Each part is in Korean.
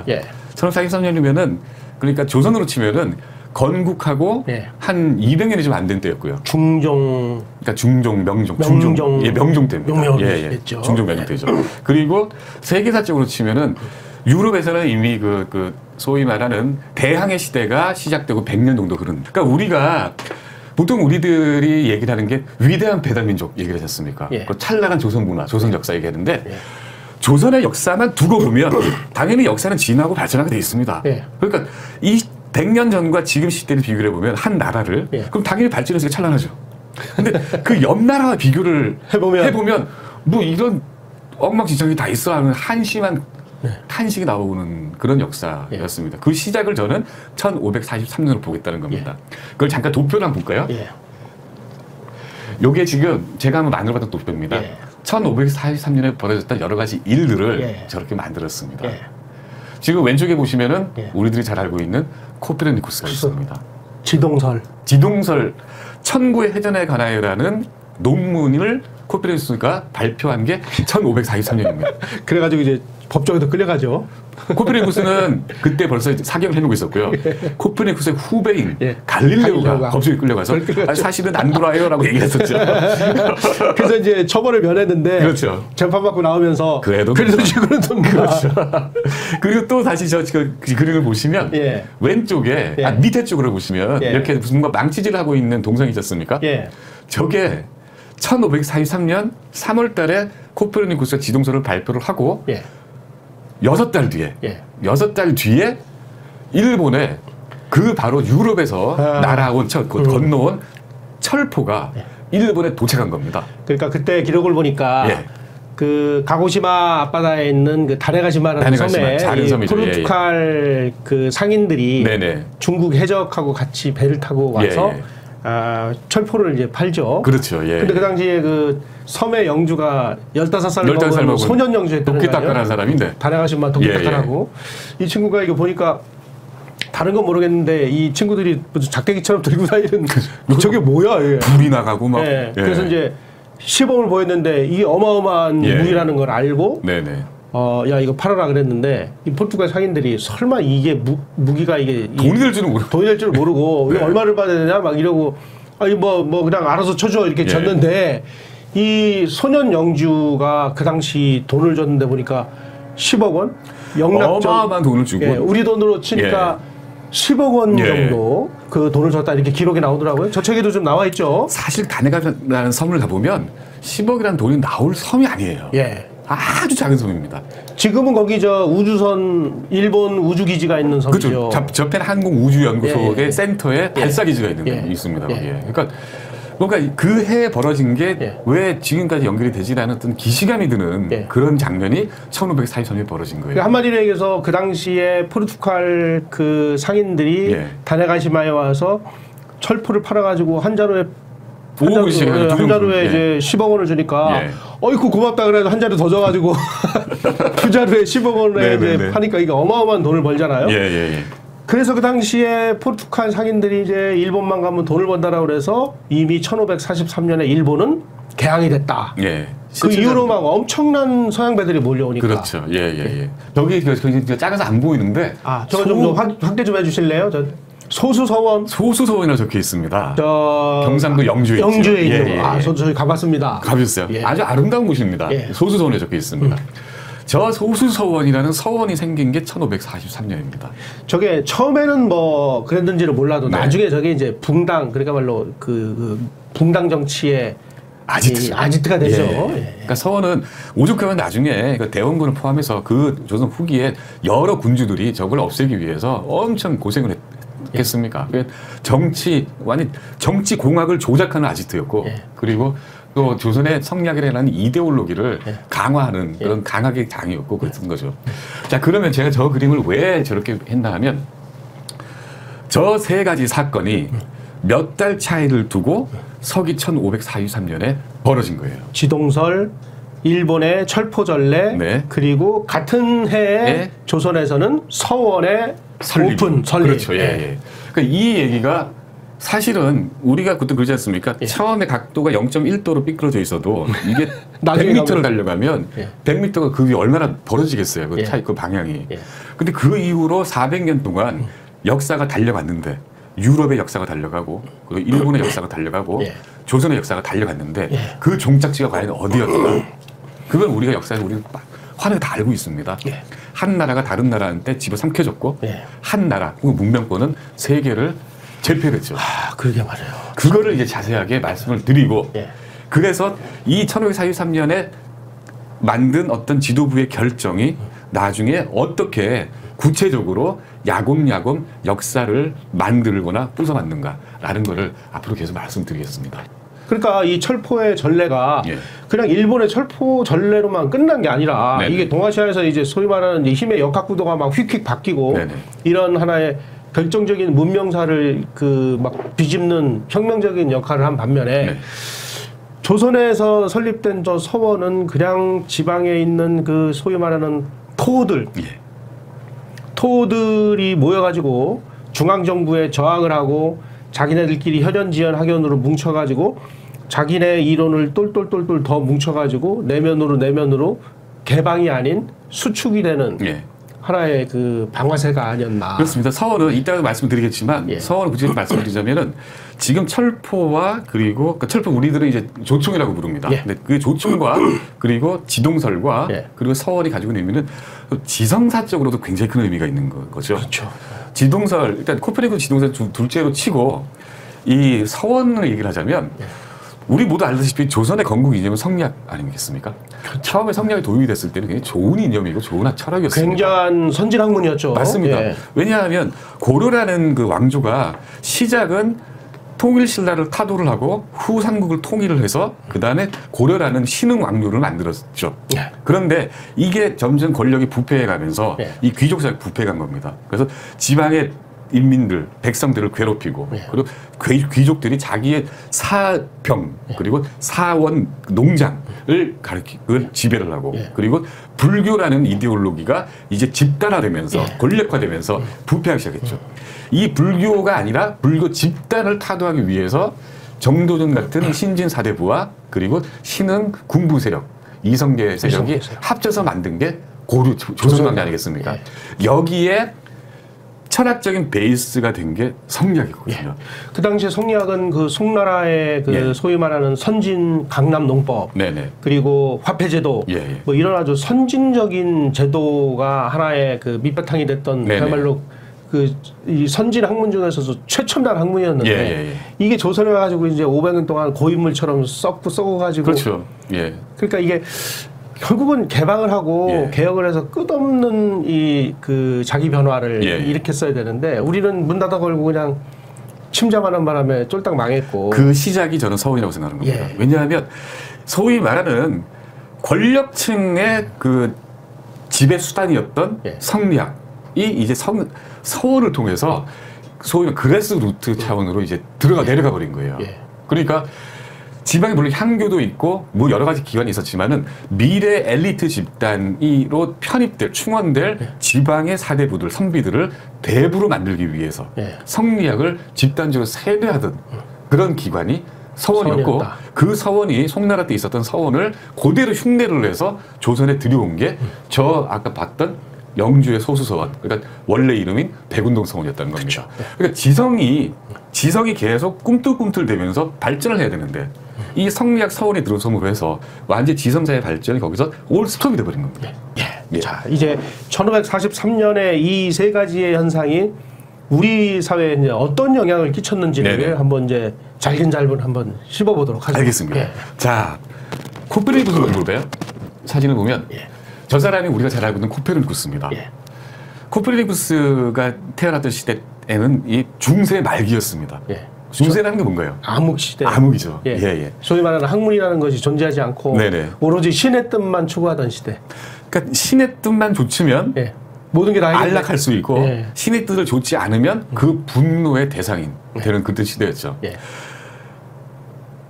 예. 1543년이면은 그러니까 조선으로 치면은 건국하고 예. 한 200년이 좀 안 된 때였고요. 중종. 그러니까 중종, 명종, 명종. 예, 명종 때입니다. 명명했죠. 중종 명종 때죠. 그리고 세계사적으로 치면은 유럽에서는 이미 그 소위 말하는 대항해 시대가 시작되고 100년 정도 흐른. 그러니까 우리가 보통 우리들이 얘기를 하는 게 위대한 배달민족 얘기를 하지 않습니까? 예. 그 찬란한 조선 문화, 조선 역사 얘기하는데 예. 조선의 역사만 두고 보면 당연히 역사는 진화하고 발전하게 돼 있습니다. 예. 그러니까 이 100년 전과 지금 시대를 비교해 보면 한 나라를 예. 그럼 당연히 발전해서 찬란하죠. 근데 그 옆 나라와 비교를 해보면 뭐 이런 엉망진창이 다 있어 하는 한심한 탄식이 나오는 그런 역사였습니다. 그 시작을 저는 1543년으로 보겠다는 겁니다. 그걸 잠깐 도표를 한번 볼까요? 요게 지금 제가 한번 만들어봤던 도표입니다. 1543년에 벌어졌던 여러 가지 일들을 저렇게 만들었습니다. 지금 왼쪽에 보시면은 우리들이 잘 알고 있는 코페르니쿠스가 있습니다. 지동설 천구의 회전에 관하여라는 논문을 코페르니쿠스가 발표한 게 1543년입니다. 그래가지고 이제 법정에도 끌려가죠. 코페르니쿠스는 그때 벌써 사경을 해놓고 있었고요. 코페르니쿠스의 후배인 갈릴레오가 법정에 끌려가서 사실은 안 돌아요라고 얘기했었죠. 그래서 이제 처벌을 면했는데 그렇죠. 재판받고 나오면서 그래도 지금은 좀 그렇죠. 그리고 또 다시 그 그림을 보시면 왼쪽에 밑에 쪽으로 보시면 이렇게 무슨 망치질을 하고 있는 동상이 있지 않습니까? 저게 1543년 3월 달에 코페르니쿠스가 지동설을 발표를 하고 6달 뒤에 일본에 그 바로 유럽에서 날아온 건너온 철포가 일본에 도착한 겁니다. 그러니까 그때 기록을 보니까 그 가고시마 앞바다에 있는 그 다네가시마라는 섬에 포르투갈 그 상인들이 중국 해적하고 같이 배를 타고 와서 철포를 이제 팔죠. 그렇죠. 근데 그 당시에 그 섬의 영주가 15살 먹은 소년 영주였던 도끼닦아라는 사람인데 다네가시마 도끼닦아라고 이 친구가 이거 보니까 다른 건 모르겠는데 이 친구들이 무슨 작대기처럼 들고 다니는 저게 뭐야? 불이 나가고 막. 그래서 이제 시범을 보였는데 이게 어마어마한 무기라는 걸 알고 야 이거 팔아라 그랬는데 이 포르투갈 상인들이 설마 이게 무기가 이게 돈이 될 줄은 모르고 이거 얼마를 받아야 되냐 막 이러고 아니 뭐 그냥 알아서 쳐줘 이렇게 줬는데 이 소년 영주가 그 당시 돈을 줬는데 보니까 10억 원 어마어마한 돈을 주고 우리 돈으로 치니까 10억 원 정도 그 돈을 줬다 이렇게 기록이 나오더라고요. 저 책에도 좀 나와 있죠. 사실 다네가라는 섬을 가보면 10억이라는 돈이 나올 섬이 아니에요. 아주 작은 섬입니다. 지금은 거기 저 우주선 일본 우주기지가 있는 섬이죠. 그렇죠. 저펜 항공우주연구소의 센터에 발사기지가 있습니다. 그러니까 뭔가 그 해에 벌어진 게 왜 지금까지 연결이 되지 않았던 기시감이 드는 그런 장면이 1543년에 벌어진 거예요. 한마디로 얘기해서 그 당시에 포르투갈 그 상인들이 다네가시마에 와서 철포를 팔아가지고 한 자루에 이제 10억 원을 주니까 어이쿠 고맙다 그래도 한 자루 더 줘가지고 두 자루에 10억 원에 이제 파니까 이게 어마어마한 돈을 벌잖아요. 그래서 그 당시에 포르투갈 상인들이 이제 일본만 가면 돈을 번다라고 그래서 이미 1543년에 일본은 개항이 됐다. 그 이후로 막 엄청난 서양 배들이 몰려오니까. 그렇죠. 저기 작아서 안 보이는데. 저거 좀 확대 좀 해주실래요? 소수서원이라고 적혀 있습니다. 경상도 영주에 있는. 저희 가봤습니다. 가보셨어요? 아주 아름다운 곳입니다. 소수서원에 적혀 있습니다. 저 소수서원이라는 서원이 생긴 게 1543년입니다. 저게 처음에는 뭐 그랬는지를 몰라도 나중에 저게 이제 붕당 그러니까 말로 그 붕당 정치의 아지트가 되죠. 그러니까 서원은 오죽하면 나중에 그 대원군을 포함해서 그 조선 후기에 여러 군주들이 저걸 없애기 위해서 엄청 고생을 했겠습니까? 정치 공학을 조작하는 아지트였고 그리고 또 조선의 성리학이라는 이데올로기를 강화하는 그런 강학의 장이었고 그랬던 거죠. 자, 그러면 제가 저 그림을 왜 저렇게 했나 하면 저 세 가지 사건이 몇 달 차이를 두고 서기 1543년에 벌어진 거예요. 지동설, 일본의 철포전래, 그리고 같은 해에 조선에서는 서원의 오픈 설립. 그렇죠. 그러니까 이 얘기가 사실은 우리가 그때 그러지 않습니까? 예. 처음에 각도가 0.1도로 삐뚤어져 있어도 이게 100m를 달려가면 예. 100m가 그 위에 얼마나 벌어지겠어요. 그 예. 차이, 그 방향이. 예. 근데 그 이후로 400년 동안 역사가 달려갔는데 유럽의 역사가 달려가고 그리고 일본의 역사가 달려가고 예. 조선의 역사가 달려갔는데 예. 그 종착지가 과연 어디였나? 그건 우리가 역사에서 우리는 환하게 다 알고 있습니다. 예. 한 나라가 다른 나라한테 집어삼켜줬고 예. 한 나라, 그 문명권은 세계를 제패했죠. 아, 그러게 말이에요. 그거를 이제 자세하게 말씀을 드리고 예. 그래서 이 1543년에 만든 어떤 지도부의 결정이 나중에 어떻게 구체적으로 야곱야곱 역사를 만들거나 부숴왔는가라는 거를 앞으로 계속 말씀드리겠습니다. 그러니까 이 철포의 전례가 예. 그냥 일본의 철포 전례로만 끝난 게 아니라 네네. 이게 동아시아에서 이제 소위 말하는 이제 힘의 역학구도가 막 휙휙 바뀌고 네네. 이런 하나의 결정적인 문명사를 그 막 뒤집는 혁명적인 역할을 한 반면에 네. 조선에서 설립된 저 서원은 그냥 지방에 있는 그 소위 말하는 토호들 예. 토호들이 모여가지고 중앙정부에 저항을 하고 자기네들끼리 혈연지연 학연으로 뭉쳐가지고 자기네 이론을 똘똘똘똘 더 뭉쳐가지고 내면으로 개방이 아닌 수축이 되는 예. 하나의 그 방아쇠가 아니었나. 그렇습니다. 서원은 이따가 말씀드리겠지만 예. 서원을 구체적으로 말씀드리자면은 지금 철포와 그리고 그 철포 우리들은 이제 조총이라고 부릅니다. 예. 근데 그 조총과 그리고 지동설과 예. 그리고 서원이 가지고 있는 의미는 지성사적으로도 굉장히 큰 의미가 있는 거죠. 그렇죠. 지동설 일단 코페르니쿠스 지동설 둘째로 치고 이 서원을 얘기를 하자면 우리 모두 알다시피 조선의 건국 이념은 성리학 아니겠습니까? 처음에 성리학이 도입이 됐을 때는 굉장히 좋은 이념이고 좋은 철학이었습니다. 굉장한 선진학문이었죠. 맞습니다. 예. 왜냐하면 고려라는 그 왕조가 시작은 통일신라를 타도를 하고 후 삼국을 통일을 해서 그 다음에 고려라는 신흥 왕조를 만들었죠. 예. 그런데 이게 점점 권력이 부패해가면서 예. 이 귀족사회가 부패해간 겁니다. 그래서 지방의 인민들, 백성들을 괴롭히고 예. 그리고 귀족들이 자기의 사병 그리고 사원 농장을 가르치고 지배를 하고 예. 그리고 불교라는 이데올로기가 이제 집단화되면서 예. 권력화되면서 부패하기 시작했죠. 이 불교가 아니라 불교 집단을 타도하기 위해서 정도전 같은 신진 사대부와 그리고 신흥 군부 세력, 이성계 세력이 합쳐서 만든 게 고려 조선왕조 아니겠습니까? 예. 여기에 철학적인 베이스가 된 게 성리학이거든요. 예. 그 당시에 성리학은 그 송나라의 그 예. 소위 말하는 선진 강남 농법 네네. 그리고 화폐제도 예, 예. 뭐 이런 아주 선진적인 제도가 하나의 그 밑바탕이 됐던 네네. 그야말로 그 이 선진 학문 중에서도 최첨단 학문이었는데 예, 예, 예. 이게 조선에 와가지고 이제 500년 동안 고인물처럼 썩어가지고 그렇죠. 예. 그러니까 이게 결국은 개방을 하고 예. 개혁을 해서 끝없는 이 그 자기 변화를 예. 일으켰어야 되는데 우리는 문 닫아 걸고 그냥 침잠하는 바람에 쫄딱 망했고 그 시작이 저는 서원이라고 생각하는 겁니다. 예. 왜냐하면 소위 말하는 권력층의 그 지배 수단이었던 예. 성리학이 이제 서원을 통해서 소위 그레스 루트 차원으로 이제 내려가 버린 거예요. 예. 그러니까 지방에 물론 향교도 있고 뭐 여러 가지 기관이 있었지만은 미래 엘리트 집단으로 편입될 충원될 지방의 사대부들 선비들을 대부로 만들기 위해서 예. 성리학을 집단적으로 세뇌하던 그런 기관이 서원이었고 서원이었다. 그 서원이 송나라 때 있었던 서원을 그대로 흉내를 내서 조선에 들여온 게 저 아까 봤던 영주의 소수서원 그러니까 원래 이름인 백운동 서원이었다는 겁니다. 그러니까 지성이 계속 꿈틀꿈틀대면서 발전을 해야 되는데 이 성리학 서원에 들어섬으로 해서 완전 지성자의 발전이 거기서 올 스톱이 돼버린 겁니다. 예. 자 이제 1543년에 이 세 가지의 현상이 우리 사회에 이제 어떤 영향을 끼쳤는지를 네네. 한번 이제 잘근잘근 한번 씹어보도록 하겠습니다. 알겠습니다. 예. 자, 코페르니쿠스를 볼까요? 사진을 보면 예. 저 사람이 우리가 잘 알고 있는 코페르니쿠스입니다. 예. 코페르니쿠스가 태어났던 시대에는 이 중세 말기였습니다. 예. 중세라는 게 뭔가요? 암흑 시대. 암흑이죠. 예. 예. 소위 말하는 학문이라는 것이 존재하지 않고 네네. 오로지 신의 뜻만 추구하던 시대. 그러니까 신의 뜻만 좋으면 예. 모든 게 다 안락할 수 있고 예. 신의 뜻을 좋지 않으면 그 분노의 대상이 되는 그때 시대였죠. 예.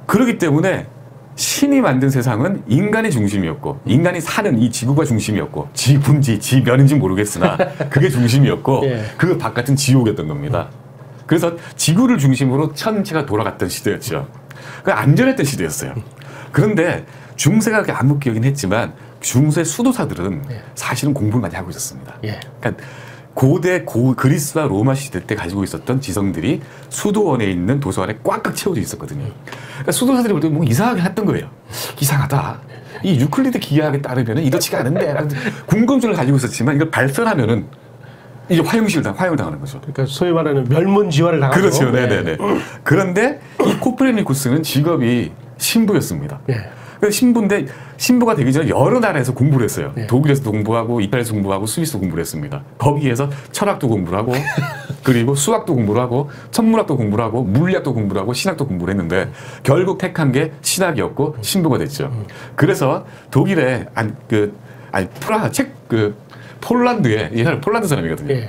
그렇기 때문에 신이 만든 세상은 인간의 중심이었고 인간이 사는 이 지구가 중심이었고 지분지 지면인지 모르겠으나 그게 중심이었고 예. 그 바깥은 지옥이었던 겁니다. 그래서 지구를 중심으로 천체가 돌아갔던 시대였죠. 그 안전했던 시대였어요. 그런데 중세가 그렇게 암묵기여긴 했지만 중세 수도사들은 사실은 공부를 많이 하고 있었습니다. 그러니까 고대 그리스와 로마 시대 때 가지고 있었던 지성들이 수도원에 있는 도서관에 꽉꽉 채워져 있었거든요. 그러니까 수도사들이 볼 때 뭐 이상하게 했던 거예요. 이상하다. 이 유클리드 기하학에 따르면 이렇지가 않은데 궁금증을 가지고 있었지만 이걸 발설하면은 이제 화형을 당하는 거죠. 그러니까 소위 말하는 멸문지화를 당하죠. 그렇죠. 네네네. 그런데 이 코페르니쿠스는 직업이 신부였습니다. 신부인데 신부가 되기 전에 여러 나라에서 공부를 했어요. 독일에서도 공부하고 이탈리아에서 공부하고 스위스도 공부를 했습니다. 거기에서 철학도 공부를 하고 그리고 수학도 공부를 하고 천문학도 공부를 하고 물리학도 공부를 하고 신학도 공부를 했는데 결국 택한 게 신학이었고 신부가 됐죠. 그래서 독일에 폴란드에 이 사람 폴란드 사람이거든요.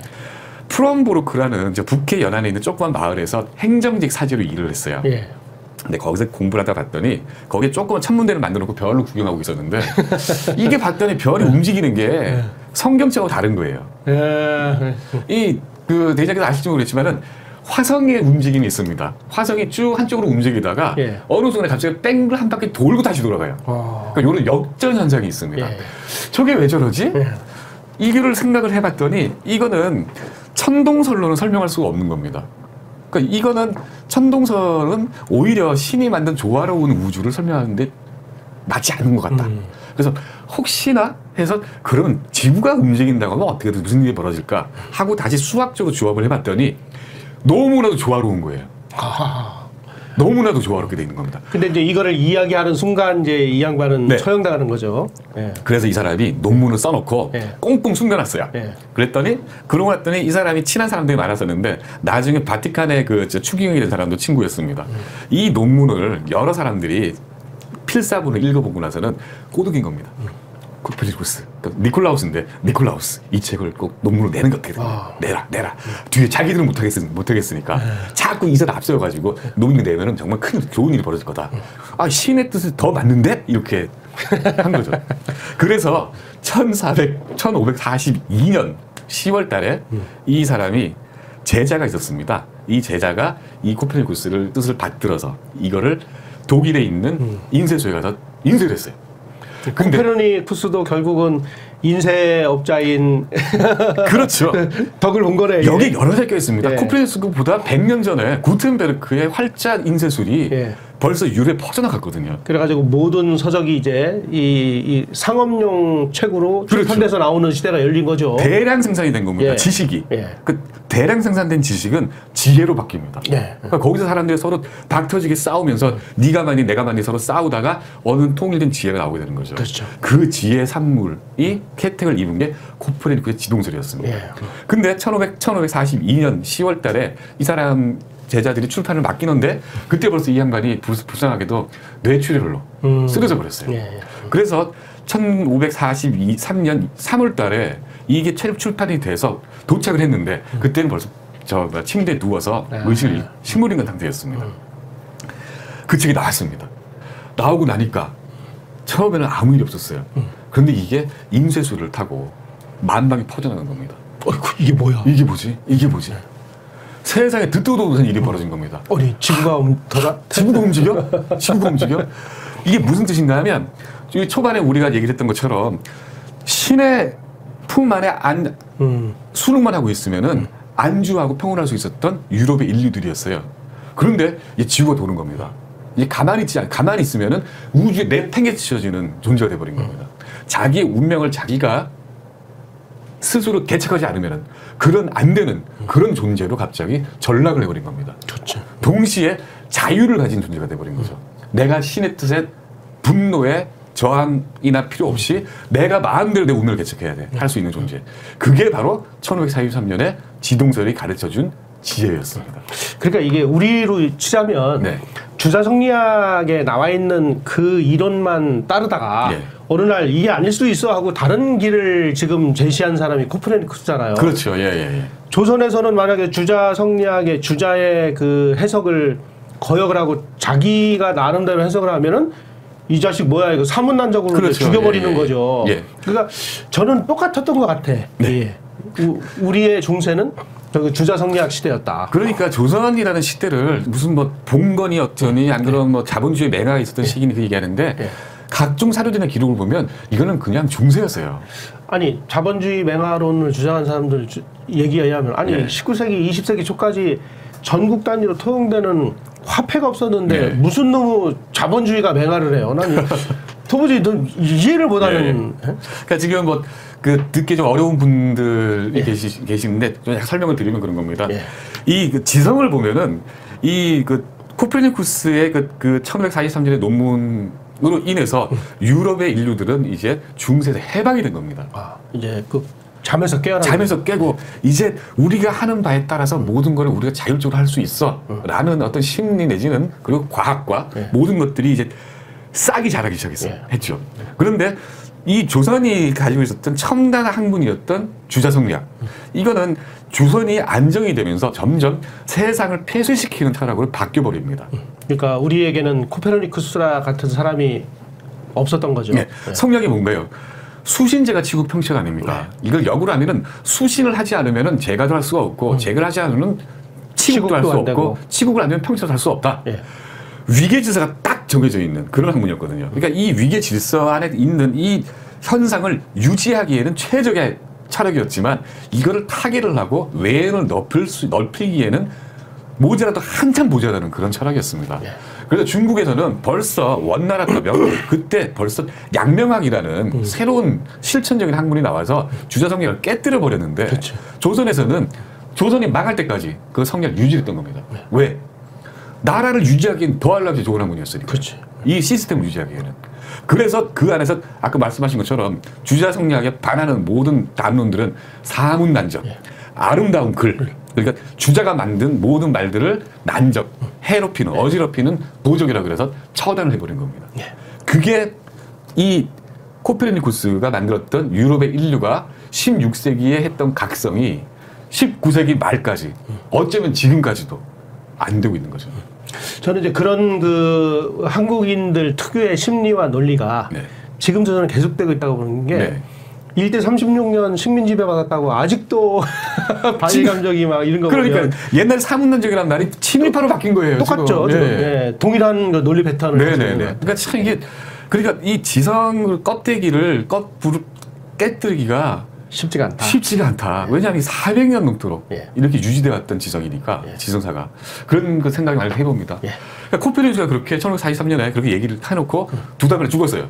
프롬보르크라는 북해 연안에 있는 조그만 마을에서 행정직 사제로 일을 했어요. 근데 거기서 공부를 하다 봤더니 거기에 조그만 천문대를 만들어 놓고 별을 구경하고 있었는데 이게 봤더니 별이 움직이는 게 성경책하고 다른 거예요. 그 대장께서 아실지 모르겠지만은 화성의 움직임이 있습니다. 화성이 쭉 한쪽으로 움직이다가 어느 순간에 갑자기 뺑글 한 바퀴 돌고 다시 돌아가요. 그러니까 이런 역전 현상이 있습니다. 저게 왜 저러지? 이거를 생각을 해봤더니 이거는 천동설로는 설명할 수가 없는 겁니다. 그러니까 이거는 천동설은 오히려 신이 만든 조화로운 우주를 설명하는데 맞지 않는 것 같다. 그래서 혹시나 해서 그러면 지구가 움직인다고 하면 어떻게 무슨 일이 벌어질까 하고 다시 수학적으로 조합을 해봤더니 너무나도 조화로운 거예요. 너무나도 조화롭게 돼 있는 겁니다. 근데 이제 이거를 이야기하는 순간 이제 이 양반은 처형당하는 거죠. 그래서 이 사람이 논문을 써놓고 꽁꽁 숨겨놨어요. 그랬더니 그러고 났더니 이 사람이 친한 사람들이 많았었는데 나중에 바티칸의 그 추기경이 된 사람도 친구였습니다. 이 논문을 여러 사람들이 필사본을 읽어보고 나서는 꼬드긴 겁니다. 코페르니쿠스, 니콜라우스인데 니콜라우스 이 책을 꼭 논문을 내는 것 같거든요. 내라. 뒤에 자기들은 못하겠으니까 자꾸 이 사람 앞세워가지고 논문 내면은 정말 큰 좋은 일이 벌어질 거다. 신의 뜻이 더 맞는데 이렇게 한 거죠. 그래서 1542년 10월달에 이 사람이 제자가 있었습니다. 이 제자가 이 코페르니쿠스를 뜻을 받들어서 이거를 독일에 있는 인쇄소에 가서 인쇄를 했어요. 코페르니쿠스도 결국은 인쇄업자인 그렇죠. 덕을 본 거네. 여기 여러 섞여 있습니다. 코페르니쿠스보다 100년 전에 구텐베르크의 활자 인쇄술이 벌써 유럽에 퍼져나갔거든요. 그래가지고 모든 서적이 이제 이 상업용 책으로 출판돼서 나오는 시대가 열린 거죠. 대량 생산이 된 겁니다. 지식이. 그 대량 생산된 지식은 지혜로 바뀝니다. 그러니까 거기서 사람들이 서로 닥터지게 싸우면서 네가 많이 내가 많이 서로 싸우다가 어느 통일된 지혜가 나오게 되는 거죠. 그렇죠. 그 지혜 산물이 혜택을 입은 게 코페르니쿠스의 지동설이었습니다. 근데 1542년 10월 달에 이 사람 제자들이 출판을 맡기는데 그때 벌써 이 양반이 불쌍하게도 뇌출혈로 쓰러져 버렸어요. 그래서 1543년 3월 달에 이게 출판이 돼서 도착을 했는데 그때는 벌써 침대에 누워서 의식을 식물 인간 상태였습니다. 그 책이 나왔습니다. 나오고 나니까 처음에는 아무 일이 없었어요. 그런데 이게 인쇄술을 타고 만방에 퍼져나간 겁니다. 이게 뭐야? 이게 뭐지? 세상에 듣도 못한 일이 벌어진 겁니다. 아니 지구가 움직여? 지구가 움직여? 이게 무슨 뜻인가 하면 초반에 우리가 얘기를 했던 것처럼 신의 품 안에 수능만 하고 있으면은 안주하고 평온할 수 있었던 유럽의 인류들이었어요. 그런데 이 지구가 도는 겁니다. 이게 가만히 있으면은 우주에 내팽개쳐지는 존재가 돼버린 겁니다. 자기의 운명을 자기가 스스로 개척하지 않으면은 그런 안 되는 그런 존재로 갑자기 전락을 해버린 겁니다. 좋죠. 동시에 자유를 가진 존재가 돼버린 거죠. 내가 신의 뜻에 분노에 저항이나 필요 없이 내가 마음대로 내 운명을 개척해야 돼. 할 수 있는 존재. 그게 바로 1543년에 지동설이 가르쳐준 지혜였습니다. 그러니까 이게 우리로 치자면 주자성리학에 나와 있는 그 이론만 따르다가 어느 날 이게 아닐 수도 있어 하고 다른 길을 지금 제시한 사람이 코페르니쿠스잖아요. 그렇죠. 조선에서는 만약에 주자성리학의 주자의 그 해석을 거역을 하고 자기가 나름대로 해석을 하면은 이 자식 뭐야 이거 사문난적으로 죽여버리는 거죠. 그러니까 저는 똑같았던 것 같아. 우리의 중세는 주자성리학 시대였다. 그러니까 조선이라는 시대를 무슨 뭐 봉건이었더니 안 그러면 뭐 자본주의 맹아가 있었던 시기니 그 얘기하는데 각종 사료들이나 기록을 보면 이거는 그냥 중세였어요. 아니 자본주의 맹아론을 주장한 사람들 얘기에 의하면 아니 19세기 20세기 초까지 전국 단위로 통용되는 화폐가 없었는데 무슨 놈의 자본주의가 맹아를 해요. 난 도무지 이해를 못하는. 그러니까 지금 뭐 그 듣기 좀 어려운 분들이 계시는데 좀 설명을 드리면 그런 겁니다. 이 그 지성을 보면은 이 그 코페르니쿠스의 그 1543년의 논문으로 인해서 유럽의 인류들은 이제 중세에서 해방이 된 겁니다. 아, 이제 그 잠에서 깨어나. 잠에서 깨고 이제 우리가 하는 바에 따라서 모든 걸 우리가 자율적으로 할 수 있어 라는 어떤 심리 내지는 그리고 과학과 모든 것들이 이제 싹이 자라기 시작했죠. 그런데 이 조선이 가지고 있었던 첨단 학문이었던 주자성리학 이거는 조선이 안정이 되면서 점점 세상을 폐쇄시키는 철학으로 바뀌어버립니다. 그러니까 우리에게는 코페르니쿠스라 같은 사람이 없었던 거죠. 성리학이 뭔가요? 수신제가 치국 평치가 아닙니다. 이걸 역으로 하면은 수신을 하지 않으면은 제가도 할 수가 없고 제가를 하지 않으면 치국도 할 수 없고 치국을 안 하면 평치도 할 수 없다. 위계 질서가 딱 정해져 있는 그런 학문이었거든요. 그러니까 이 위계 질서 안에 있는 이 현상을 유지하기에는 최적의 철학이었지만 이거를 타개를 하고 외연을 넓히기에는 모자라도 한참 모자라는 그런 철학이었습니다. 그래서 중국에서는 벌써 원나라革명 그때 벌써 양명학이라는 새로운 실천적인 학문이 나와서 주자성리학을 깨뜨려 버렸는데 조선에서는 조선이 망할 때까지 그 성리학을 유지했던 겁니다. 왜? 나라를 유지하기엔 더하려고 좋은 학문이었으니까. 이 시스템을 유지하기에는. 그래서 그 안에서 아까 말씀하신 것처럼 주자성리학에 반하는 모든 담론들은 사문난적, 아름다운 글, 그러니까 주자가 만든 모든 말들을 난적, 해롭히는, 어지럽히는 도적이라고 그래서 처단을 해버린 겁니다. 그게 이 코페르니쿠스가 만들었던 유럽의 인류가 16세기에 했던 각성이 19세기 말까지 어쩌면 지금까지도 안 되고 있는 거죠. 저는 이제 그런 그 한국인들 특유의 심리와 논리가 지금도 저는 계속되고 있다고 보는 게 일대 36년 식민 지배 받았다고 아직도 반일감정이 막 이런 거 그러니까 보면 옛날 사문난적이라는 말이 친일파로 바뀐 거예요. 똑같죠. 지금. 동일한 그 논리 패턴을. 그러니까 참 이게 그러니까 이 지성 껍데기를 깨뜨리기가 쉽지가 않다. 왜냐하면 400년 넘도록 이렇게 유지되어 왔던 지성이니까 지성사가 그런 그 생각을 많이 해봅니다. 그러니까 코페르니쿠스가 그렇게 1543년에 그렇게 얘기를 해놓고 두 달 만에 죽었어요.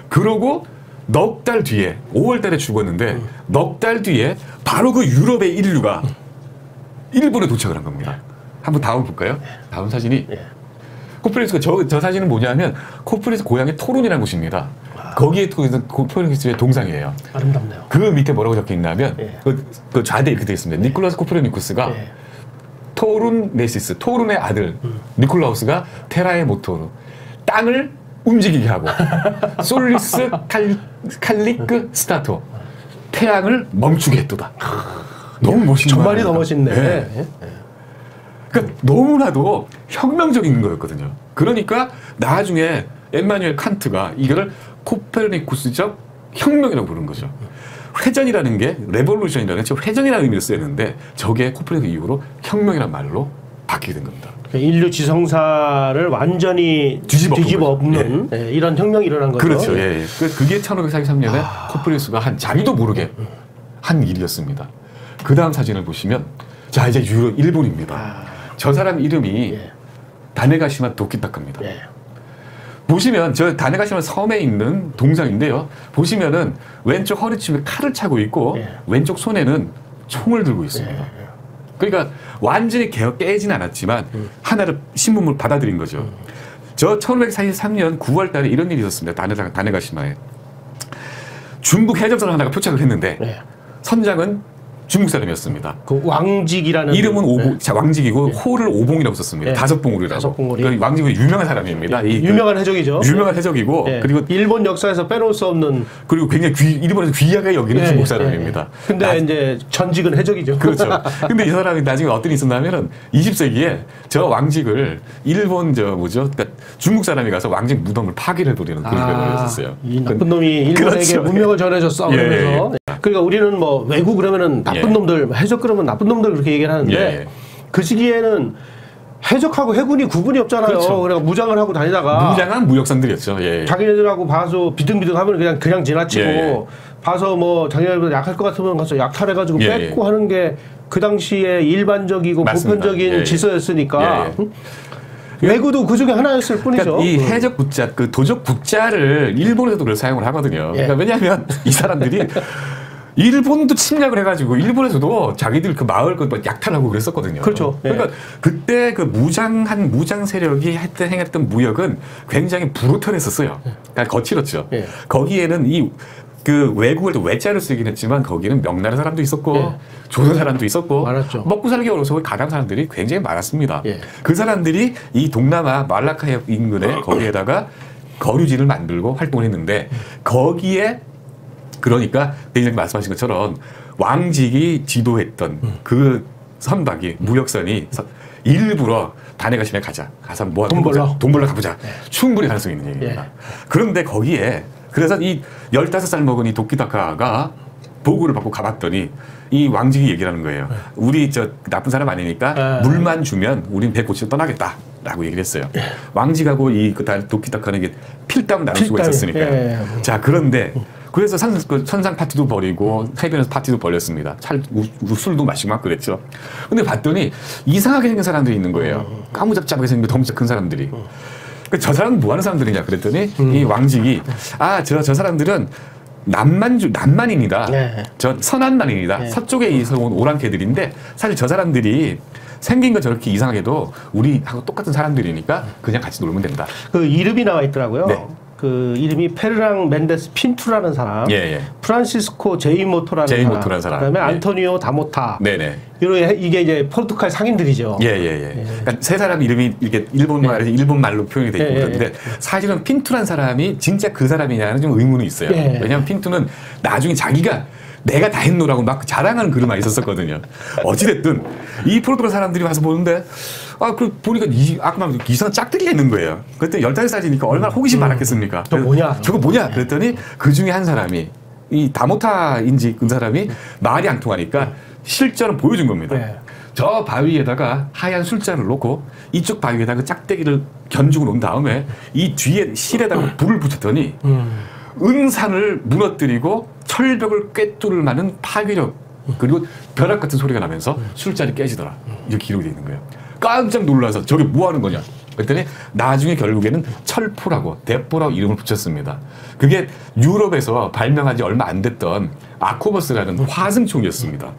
그러고 넉 달 뒤에 5월 달에 죽었는데 넉 달 뒤에 바로 그 유럽의 인류가 일본에 도착을 한 겁니다. 한번 다음 볼까요? 다음 사진이 코페르니쿠스가 저 사진은 뭐냐면 코페르니쿠스 고향이 토론이라는 곳입니다. 거기에 코페르니쿠스의 동상이에요. 아름답네요. 그 밑에 뭐라고 적혀 있냐면 그 좌대에 이렇게 되어 있습니다. 니콜라우스 코페르니쿠스가 토룬네시스, 토룬의 아들 니콜라우스가 테라의 모토로 땅을 움직이게 하고 솔리스 칼리크 스타토 태양을 멈추게 했도다. 너무 멋있는 정말이 더 멋있네. 그러니까 너무나도 혁명적인 거였거든요. 그러니까 나중에 엠마누엘 칸트가 이거를 코페르니쿠스적 혁명이라고 부르는 거죠. 회전이라는 게 레볼루션이라는 즉 회전이라는 의미를 쓰였는데 저게 코페르니쿠스 이후로 혁명이라는 말로 바뀌게 된 겁니다. 인류 지성사를 완전히 뒤집어 엎는 이런 혁명이 일어난 거죠. 그렇죠. 그게 1543년에 코페르니쿠스가 한 자기도 모르게 한 일이었습니다. 그 다음 사진을 보시면 자 이제 일본입니다. 저 사람 이름이 다네가시마 도키타카입니다. 보시면 저 다네가시마 섬에 있는 동상인데요. 보시면은 왼쪽 허리춤에 칼을 차고 있고 왼쪽 손에는 총을 들고 있습니다. 그러니까 완전히 깨진 않았지만 하나를 신문을 받아들인 거죠. 저 1543년 9월 달에 이런 일이 있었습니다. 다네가시마에. 중국 해적선 하나가 표착을 했는데 선장은 중국 사람이었습니다. 그 왕직이라는 이름은 왕직이고 호를 오봉이라고 썼습니다. 다섯봉우리라고. 그러니까 왕직은 유명한 사람입니다. 유명한 해적이죠. 유명한 해적이고 그리고 일본 역사에서 빼놓을 수 없는 그리고 굉장히 일본에서 귀하게 여기는 중국 사람입니다. 근데 이제 전직은 해적이죠. 그렇죠. 근데 이 사람이 나중에 어떤 일이 있었냐면은 20세기에 저 왕직을 일본 그러니까 중국 사람이 가서 왕직 무덤을 파괴를 해버리는 그런 경우가 있었어요. 이 나쁜 놈이 일본에게 문명을 전해줬어. 그러면서. 그러니까 우리는 뭐 외국 그러면은 나쁜 나쁜 놈들, 해적 그러면 나쁜 놈들 그렇게 얘기를 하는데 그 시기에는 해적하고 해군이 구분이 없잖아요. 그렇죠. 그러니까 무장을 하고 다니다가 무장한 무역선들이었죠. 자기네들하고 봐서 비등비등하면 그냥 지나치고 봐서 뭐 자기네들보다 약할 것 같으면 가서 약탈해가지고 뺏고 하는 게 그 당시에 일반적이고 맞습니다. 보편적인 지서였으니까 왜구도 그 중에 하나였을 뿐이죠. 그러니까 이 해적 굿자, 그 도적 굿자를 일본에서도 그걸 사용을 하거든요. 그러니까 왜냐하면 이 사람들이 일본도 침략을 해가지고 일본에서도 자기들 그 마을 그 약탈하고 그랬었거든요. 그렇죠. 그러니까 그때 그 무장 세력이 행했던 무역은 굉장히 브루털했었어요. 그러니까 거칠었죠. 거기에는 그 외국을 외자를 쓰긴 했지만 거기는 명나라 사람도 있었고 조선 사람도 있었고 많았죠. 먹고 살기 어려워서 가담 사람들이 굉장히 많았습니다. 그 사람들이 이 동남아 말라카 인근에 거기에다가 거류지를 만들고 활동을 했는데 거기에 그러니까 대장님 말씀하신 것처럼 왕직이 지도했던 그 선박이 무역선이 일부러 다네가 심에 가서 뭐 돈 벌러 가보자. 충분히 가능성이 있는 얘기입니다. 그런데 거기에 그래서 이 15살 먹은 이 도키타카가 보고를 받고 가봤더니 이 왕직이 얘기를 하는 거예요. 우리 나쁜 사람 아니니까 물만 주면 우린 배 고치고 떠나겠다라고 얘기를 했어요. 왕직하고 이 도키타카는 이게 필담 나눌 수가 있었으니까. 자, 그런데 그래서 선상 파티도 벌이고 해변에서 파티도 벌였습니다. 술도 마시고 막 그랬죠. 근데 봤더니 이상하게 생긴 사람들이 있는 거예요. 까무잡잡하게 생긴 덩치 큰 사람들이. 저 사람은 뭐 하는 사람들이냐 그랬더니 이 왕직이 저 사람들은 남만인이다. 저 선한만인이다. 서쪽에 있어 온 오랑캐들인데 사실 저 사람들이 생긴 건 저렇게 이상하게도 우리하고 똑같은 사람들이니까 그냥 같이 놀면 된다. 그 이름이 나와 있더라고요. 그 이름이 페르랑 멘데스 핀투라는 사람, 프란시스코 제이모토라는 사람, 그다음에 안토니오 다모타. 이게 이제 포르투갈 상인들이죠. 그러니까 세 사람 이름이 이렇게 일본 말로 표현이 돼 있고 그런데 사실은 핀투라는 사람이 진짜 그 사람이냐는 좀 의문이 있어요. 왜냐하면 핀투는 나중에 자기가 내가 다 했노라고 막 자랑하는 글만 있었거든요. 어찌됐든 이 포르투갈 사람들이 와서 보는데 보니까 아까 말한 이상한 짝들이 있는 거예요. 그때 15살이니까 얼마나 호기심 많았겠습니까? 저거 뭐냐? 그랬더니 그 중에 한 사람이 이 다모타인지 그 사람이 말이 안 통하니까 실전을 보여준 겁니다. 저 바위에다가 하얀 술잔을 놓고 이쪽 바위에다가 짝대기를 견주고 놓은 다음에 이 뒤에 실에다가 불을 붙였더니 은산을 무너뜨리고 철벽을 꿰뚫을 만한 파괴력 그리고 벼락 같은 소리가 나면서 술잔이 깨지더라. 이렇게 기록이 되어 있는 거예요. 깜짝 놀라서 저게 뭐 하는 거냐 그랬더니 나중에 결국에는 철포라고 대포라고 이름을 붙였습니다. 그게 유럽에서 발명한 지 얼마 안 됐던 아코버스라는 화승총이었습니다.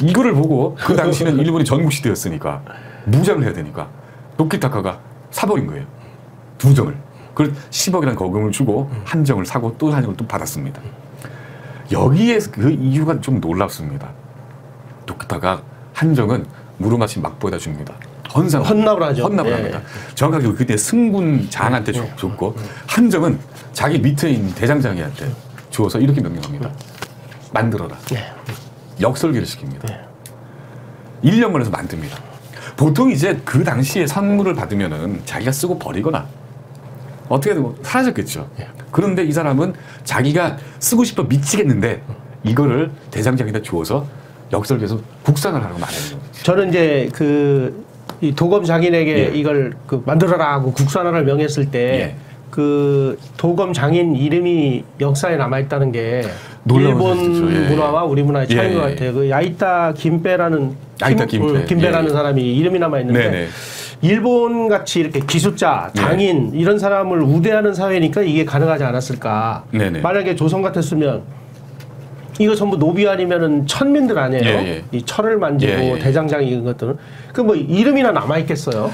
이거를 보고 그 당시는 일본이 전국시대였으니까 무장을 해야 되니까 도키타카가 사버린 거예요. 2정을. 그걸 10억이라는 거금을 주고 한 정을 사고 또 한 정을 또 받았습니다. 여기에 그 이유가 좀 놀랍습니다. 도키타카 한 정은 무르마시 막부에다 줍니다. 헌납을 하죠. 헌납을 합니다. 정확하게 그때 승군장한테 줬고 한 정은 자기 밑에 있는 대장장이한테 주어서 이렇게 명령합니다. 만들어라. 역설계를 시킵니다. 1년 걸려서 만듭니다. 보통 이제 그 당시에 선물을 받으면은 자기가 쓰고 버리거나 어떻게든 사라졌겠죠. 그런데 이 사람은 자기가 쓰고 싶어 미치겠는데 이거를 대장장에다 주어서 역설계에서 국산을 하라고 말하는 거죠. 저는 이제 이 도검 장인에게 이걸 만들어라 하고 국산화를 명했을 때 그 도검 장인 이름이 역사에 남아있다는 게 일본 문화와 우리 문화의 차이인 것 같아요. 그 야이타 김배라는 사람이 이름이 남아있는데 일본 같이 이렇게 기술자, 장인 이런 사람을 우대하는 사회니까 이게 가능하지 않았을까. 만약에 조선 같았으면 이거 전부 노비 아니면은 천민들 아니에요. 이 철을 만지고 대장장이 이런 것들은 그 뭐 이름이나 남아 있겠어요.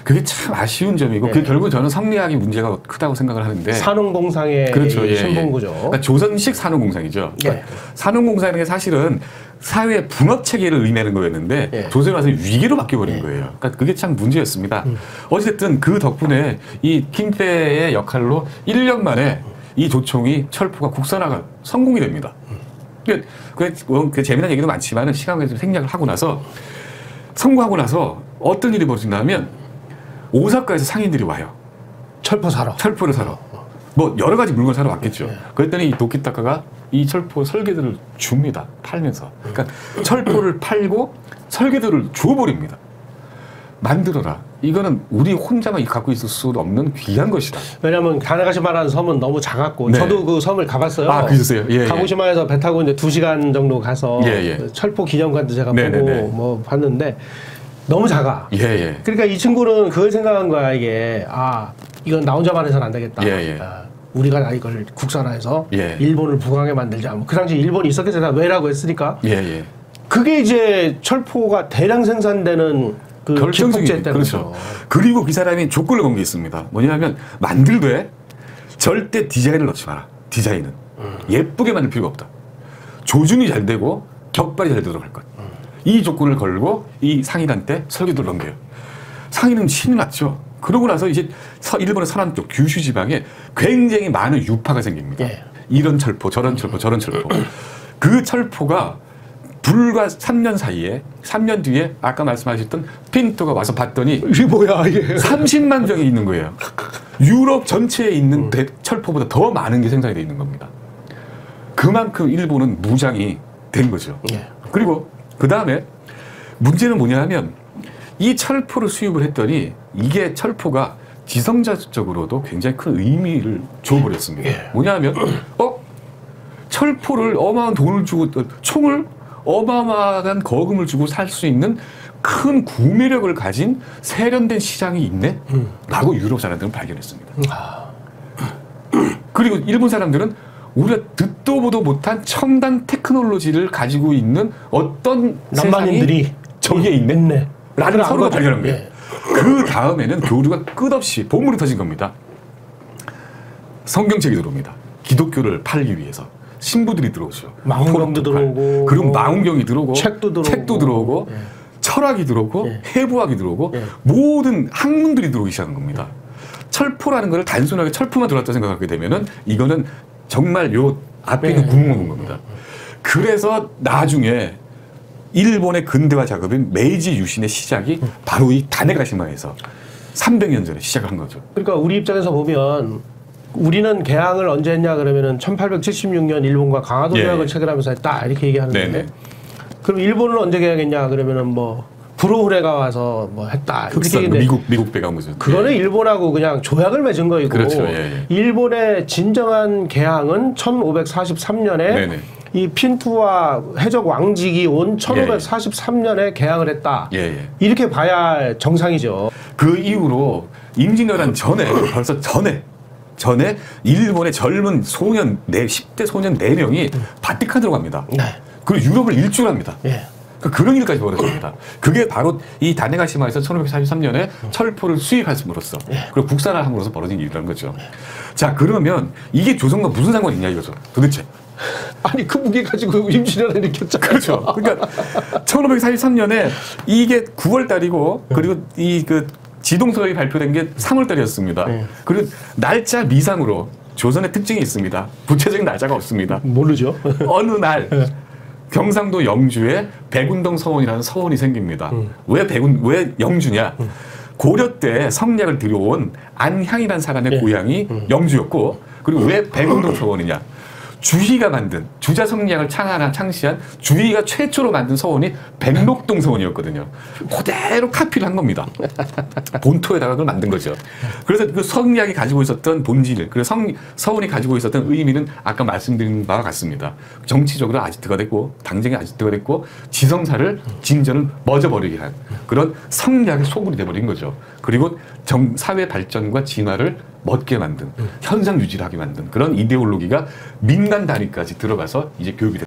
그게 참 아쉬운 점이고 그 결국 저는 성리학이 문제가 크다고 생각을 하는데 산업공상의 신봉구죠. 그러니까 조선식 산업공상이죠. 그러니까 산업공상이라는 게 사실은 사회 분업 체계를 의미하는 거였는데 조선에 와서 위기로 바뀌어버린 거예요. 그러니까 그게 참 문제였습니다. 어쨌든 그 덕분에 이 김빼의 역할로 1년 만에 이 조총이 철포가 국산화가 성공이 됩니다. 그 재미난 얘기도 많지만 시간 관계에서 생략을 하고 나서 성공하고 나서 어떤 일이 벌어진다면 오사카에서 상인들이 와요. 철포 사러. 철포를 사러. 뭐 여러 가지 물건 사러 왔겠죠. 그랬더니 이 도키타카가 이 철포 설계도를 줍니다. 팔면서. 그러니까 철포를 팔고 설계도를 줘버립니다. 만들어라. 이거는 우리 혼자만 갖고 있을 수 없는 귀한 것이다. 왜냐하면 다네가시마라는 섬은 너무 작았고 네. 저도 그 섬을 가봤어요. 아, 그러셨어요? 예, 가고시마에서 배 타고 이제 2시간 정도 가서 철포 기념관도 제가 보고 뭐 봤는데 너무 작아. 그러니까 이 친구는 그걸 생각한 거야. 이게 이건 나 혼자만 해서는 안 되겠다. 우리가 이걸 국산화해서 일본을 부강하게 만들자. 그 당시 일본이 있었겠어요. 왜라고 했으니까. 그게 이제 철포가 대량 생산되는 그 결정적인 그렇죠. 그리고 그 사람이 조건을 건 게 있습니다. 뭐냐면 만들되 절대 디자인을 넣지 마라. 디자인은 예쁘게 만들 필요가 없다. 조준이 잘 되고 격발이 잘 되도록 할 것. 이 조건을 걸고 이 상인한테 설계도를 넘겨요. 상인은 신이 났죠. 그러고 나서 이제 일본의 서남 쪽 규슈 지방에 굉장히 많은 유파가 생깁니다. 이런 철포, 저런 철포, 저런 철포. 그 철포가 불과 3년 사이에 3년 뒤에 아까 말씀하셨던 핀토가 와서 봤더니 이게 뭐야 이게 30만 병이 있는 거예요. 유럽 전체에 있는 철포보다 더 많은 게 생산이 돼 있는 겁니다. 그만큼 일본은 무장이 된 거죠. 그리고 그 다음에 문제는 뭐냐 하면 이 철포를 수입을 했더니 이게 철포가 지성자적으로도 굉장히 큰 의미를 줘버렸습니다. 뭐냐 하면 철포를 어마어마한 돈을 주고 총을 어마어마한 거금을 주고 살 수 있는 큰 구매력을 가진 세련된 시장이 있네? 라고 유럽 사람들은 발견했습니다. 그리고 일본 사람들은 우리가 듣도 보도 못한 첨단 테크놀로지를 가지고 있는 어떤 남만인들이 저기에 있네? 라는 서로가 발견한 거예요. 그 다음에는 교류가 끝없이 본물이 터진 겁니다. 성경책이 들어옵니다. 기독교를 팔기 위해서. 신부들이 들어오죠. 망원경도 들어오고, 그리고 망원경이 들어오고, 책도 들어오고, 철학이 들어오고, 해부학이 들어오고, 모든 학문들이 들어오기 시작한 겁니다. 철포라는 걸 단순하게 철포만 들어왔다 생각하게 되면은 이거는 정말 요 앞에 있는 구멍을 본 겁니다. 그래서 나중에 일본의 근대화 작업인 메이지 유신의 시작이 바로 이 다네가시마에서 300년 전에 시작한 거죠. 그러니까 우리 입장에서 보면 우리는 개항을 언제 했냐 그러면은 1876년 일본과 강화도 조약을 체결하면서 했다 이렇게 얘기하는데 그럼 일본은 언제 개항했냐 그러면은 뭐 브로흐레가 와서 뭐 했다 이렇게 미국 배가 온 거죠. 그거는 일본하고 그냥 조약을 맺은 거이고 그렇죠. 일본의 진정한 개항은 1543년에 이 핀투와 해적 왕직이 온 1543년에 개항을 했다. 이렇게 봐야 정상이죠. 그 이후로 임진왜란 전에 벌써 전에 일본의 젊은 소년 10대 소년 4명이 바티칸으로 갑니다. 그리고 유럽을 일주합니다. 그런 일까지 벌어집니다. 그게 바로 이 다네가시마에서 1543년에 철포를 수입함으로써 그리고 국산화함으로써 벌어진 일이라는 거죠. 자, 그러면 이게 조선과 무슨 상관이 있냐 이거죠. 도대체. 아니 그 무게 가지고 임진왜란을 일으켰잖아요. 그렇죠. 그러니까 1543년에 이게 9월 달이고 그리고 이 지동서적이 발표된 게 3월 달이었습니다. 그리고 날짜 미상으로 조선의 특징이 있습니다. 구체적인 날짜가 없습니다. 모르죠. 어느 날 경상도 영주에 백운동 서원이라는 서원이 생깁니다. 왜 영주냐? 고려 때 성략을 들여온 안향이라는 사람의 고향이 영주였고 그리고 왜 백운동 서원이냐? 주희가 만든 주자 성략을 창시한 주희가 최초로 만든 서원이 백록동 서원이었거든요. 그대로 카피를 한 겁니다. 본토에다가 그걸 만든 거죠. 그래서 그 성략이 가지고 있었던 본질, 그래서 서원이 가지고 있었던 의미는 아까 말씀드린 바와 같습니다. 정치적으로 아지트가 됐고 당정의 아지트가 됐고 지성사를 진전을 멎어버리게 한 그런 성략의 소굴이 돼버린 거죠. 그리고 사회 발전과 진화를 멋게 만든 현상 유지를 하게 만든 그런 이데올로기가 민간 단위까지 들어가서 이제 교육이 됐다.